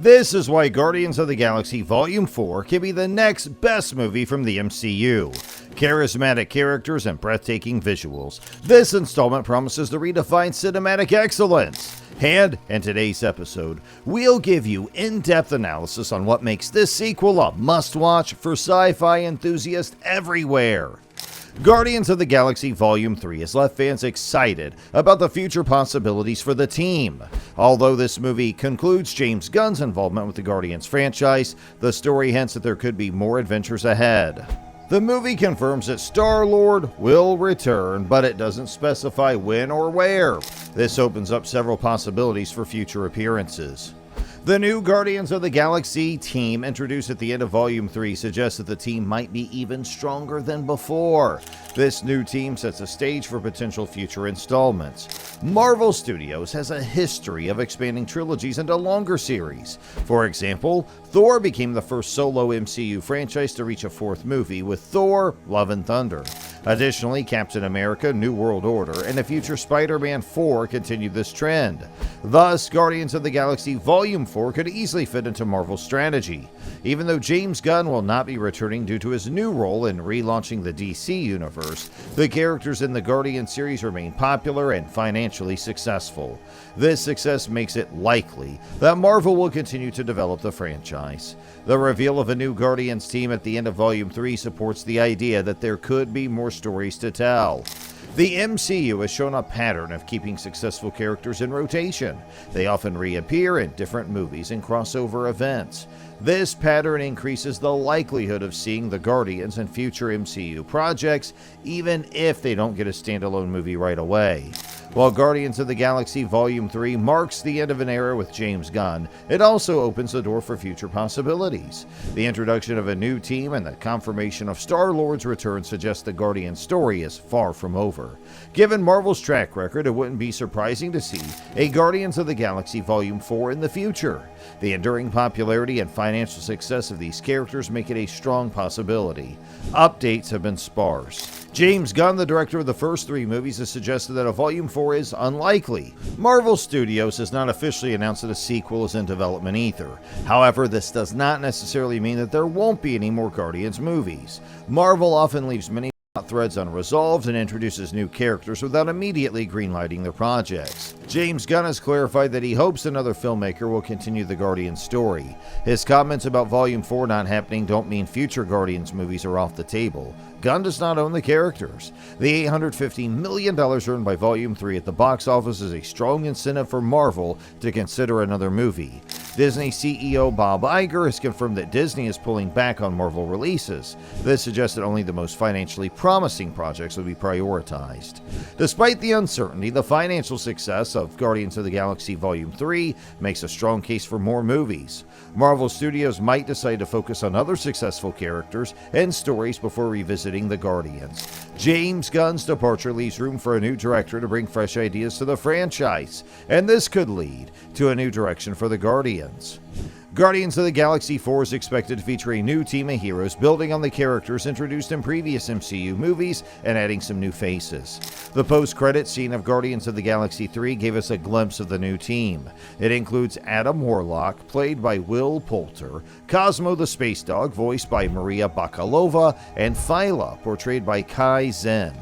This is why Guardians of the Galaxy Volume 4 can be the next best movie from the MCU. Charismatic characters and breathtaking visuals, this installment promises to redefine cinematic excellence. And in today's episode, we'll give you in-depth analysis on what makes this sequel a must-watch for sci-fi enthusiasts everywhere. Guardians of the Galaxy Volume 3 has left fans excited about the future possibilities for the team. Although this movie concludes James Gunn's involvement with the Guardians franchise, the story hints that there could be more adventures ahead. The movie confirms that Star-Lord will return, but it doesn't specify when or where. This opens up several possibilities for future appearances. The new Guardians of the Galaxy team introduced at the end of Volume 3 suggests that the team might be even stronger than before. This new team sets a stage for potential future installments. Marvel Studios has a history of expanding trilogies into longer series. For example, Thor became the first solo MCU franchise to reach a fourth movie with Thor: Love and Thunder. Additionally, Captain America: New World Order and a future Spider-Man 4 continued this trend. Thus, Guardians of the Galaxy Volume 4 could easily fit into Marvel's strategy. Even though James Gunn will not be returning due to his new role in relaunching the DC universe, the characters in the Guardians series remain popular and financially successful. This success makes it likely that Marvel will continue to develop the franchise. The reveal of a new Guardians team at the end of Volume 3 supports the idea that there could be more stories to tell. The MCU has shown a pattern of keeping successful characters in rotation. They often reappear in different movies and crossover events. This pattern increases the likelihood of seeing the Guardians in future MCU projects, even if they don't get a standalone movie right away. While Guardians of the Galaxy Volume 3 marks the end of an era with James Gunn, it also opens the door for future possibilities. The introduction of a new team and the confirmation of Star-Lord's return suggest the Guardians story is far from over. Given Marvel's track record, it wouldn't be surprising to see a Guardians of the Galaxy Volume 4 in the future. The enduring popularity and financial success of these characters make it a strong possibility. Updates have been sparse. James Gunn, the director of the first three movies, has suggested that a Volume 4 is unlikely. Marvel Studios has not officially announced that a sequel is in development either. However, this does not necessarily mean that there won't be any more Guardians movies. Marvel often leaves many threads unresolved and introduces new characters without immediately greenlighting their projects. James Gunn has clarified that he hopes another filmmaker will continue the Guardians story. His comments about Volume 4 not happening don't mean future Guardians movies are off the table. Gunn does not own the characters. The $850 million earned by Volume 3 at the box office is a strong incentive for Marvel to consider another movie. Disney CEO Bob Iger has confirmed that Disney is pulling back on Marvel releases. This suggests that only the most financially promising projects will be prioritized. Despite the uncertainty, the financial success of Guardians of the Galaxy Volume 3 makes a strong case for more movies. Marvel Studios might decide to focus on other successful characters and stories before revisiting the Guardians. James Gunn's departure leaves room for a new director to bring fresh ideas to the franchise, and this could lead to a new direction for the Guardians. Guardians of the Galaxy 4 is expected to feature a new team of heroes building on the characters introduced in previous MCU movies and adding some new faces. The post-credits scene of Guardians of the Galaxy 3 gave us a glimpse of the new team. It includes Adam Warlock, played by Will Poulter, Cosmo the Space Dog, voiced by Maria Bakalova, and Phyla, portrayed by Kai Zen.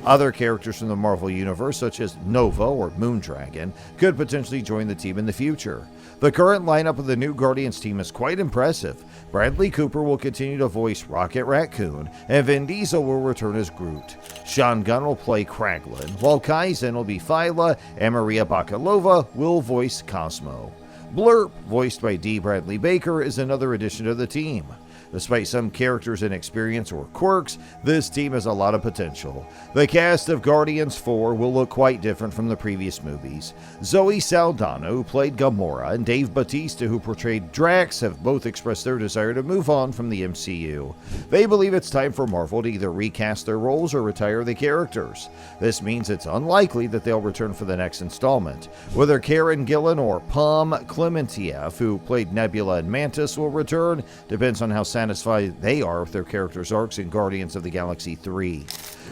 Other characters from the Marvel Universe, such as Nova or Moondragon, could potentially join the team in the future. The current lineup of the new Guardians team is quite impressive. Bradley Cooper will continue to voice Rocket Raccoon, and Vin Diesel will return as Groot. Sean Gunn will play Kraglin, while Kai Zen will be Phyla, and Maria Bakalova will voice Cosmo. Blurp, voiced by D. Bradley Baker, is another addition to the team. Despite some characters' inexperience or quirks, this team has a lot of potential. The cast of Guardians 4 will look quite different from the previous movies. Zoe Saldana, who played Gamora, and Dave Bautista, who portrayed Drax, have both expressed their desire to move on from the MCU. They believe it's time for Marvel to either recast their roles or retire the characters. This means it's unlikely that they'll return for the next installment. Whether Karen Gillan or Pom Klementieff, who played Nebula and Mantis, will return depends on how satisfied they are with their characters' arcs in Guardians of the Galaxy 3.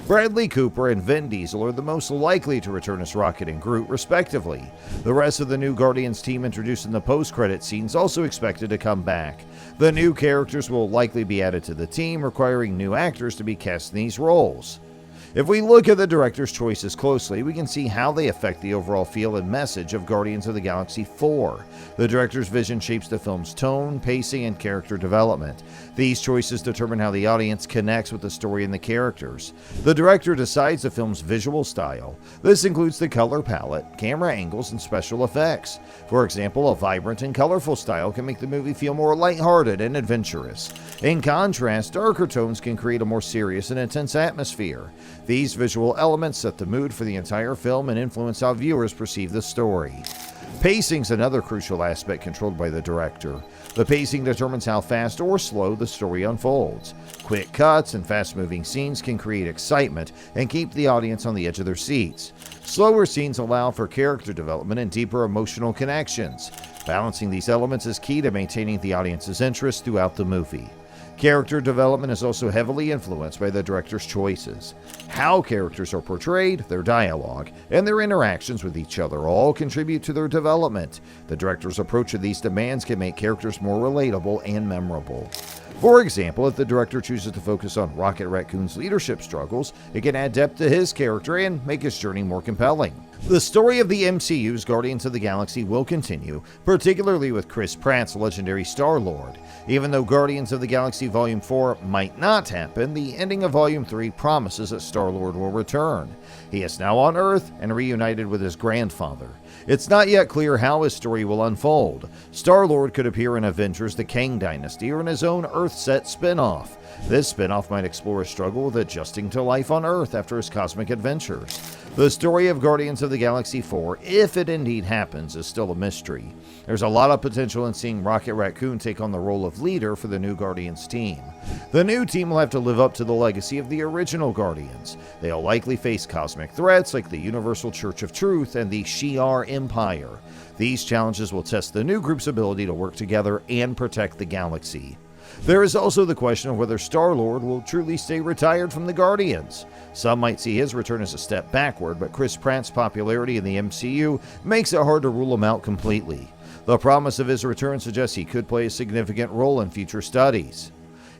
Bradley Cooper and Vin Diesel are the most likely to return as Rocket and Groot, respectively. The rest of the new Guardians team introduced in the post-credit scenes also expected to come back. The new characters will likely be added to the team, requiring new actors to be cast in these roles. If we look at the director's choices closely, we can see how they affect the overall feel and message of Guardians of the Galaxy 4. The director's vision shapes the film's tone, pacing, and character development. These choices determine how the audience connects with the story and the characters. The director decides the film's visual style. This includes the color palette, camera angles, and special effects. For example, a vibrant and colorful style can make the movie feel more lighthearted and adventurous. In contrast, darker tones can create a more serious and intense atmosphere. These visual elements set the mood for the entire film and influence how viewers perceive the story. Pacing is another crucial aspect controlled by the director. The pacing determines how fast or slow the story unfolds. Quick cuts and fast-moving scenes can create excitement and keep the audience on the edge of their seats. Slower scenes allow for character development and deeper emotional connections. Balancing these elements is key to maintaining the audience's interest throughout the movie. Character development is also heavily influenced by the director's choices. How characters are portrayed, their dialogue, and their interactions with each other all contribute to their development. The director's approach to these demands can make characters more relatable and memorable. For example, if the director chooses to focus on Rocket Raccoon's leadership struggles, it can add depth to his character and make his journey more compelling. The story of the MCU's Guardians of the Galaxy will continue, particularly with Chris Pratt's legendary Star-Lord. Even though Guardians of the Galaxy Volume 4 might not happen, the ending of Volume 3 promises that Star-Lord will return. He is now on Earth and reunited with his grandfather. It's not yet clear how his story will unfold. Star-Lord could appear in Avengers: The Kang Dynasty or in his own Earth-set spin-off. This spin-off might explore his struggle with adjusting to life on Earth after his cosmic adventures. The story of Guardians of the Galaxy 4, if it indeed happens, is still a mystery. There's a lot of potential in seeing Rocket Raccoon take on the role of leader for the new Guardians team. The new team will have to live up to the legacy of the original Guardians. They'll likely face cosmic threats like the Universal Church of Truth and the Shi'ar Empire. These challenges will test the new group's ability to work together and protect the galaxy. There is also the question of whether Star-Lord will truly stay retired from the Guardians. Some might see his return as a step backward, but Chris Pratt's popularity in the MCU makes it hard to rule him out completely. The promise of his return suggests he could play a significant role in future studies.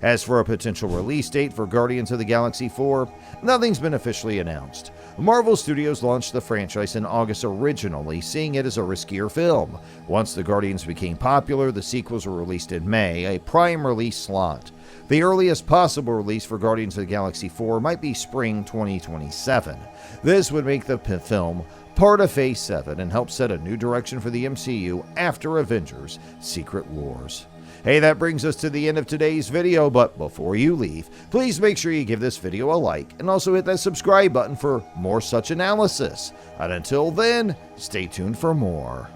As for a potential release date for Guardians of the Galaxy 4, nothing's been officially announced. Marvel Studios launched the franchise in August originally, seeing it as a riskier film. Once the Guardians became popular, the sequels were released in May, a prime release slot. The earliest possible release for Guardians of the Galaxy 4 might be spring 2027. This would make the film part of Phase 7 and help set a new direction for the MCU after Avengers: Secret Wars. Hey, that brings us to the end of today's video, but before you leave, please make sure you give this video a like and also hit that subscribe button for more such analysis. And until then, stay tuned for more.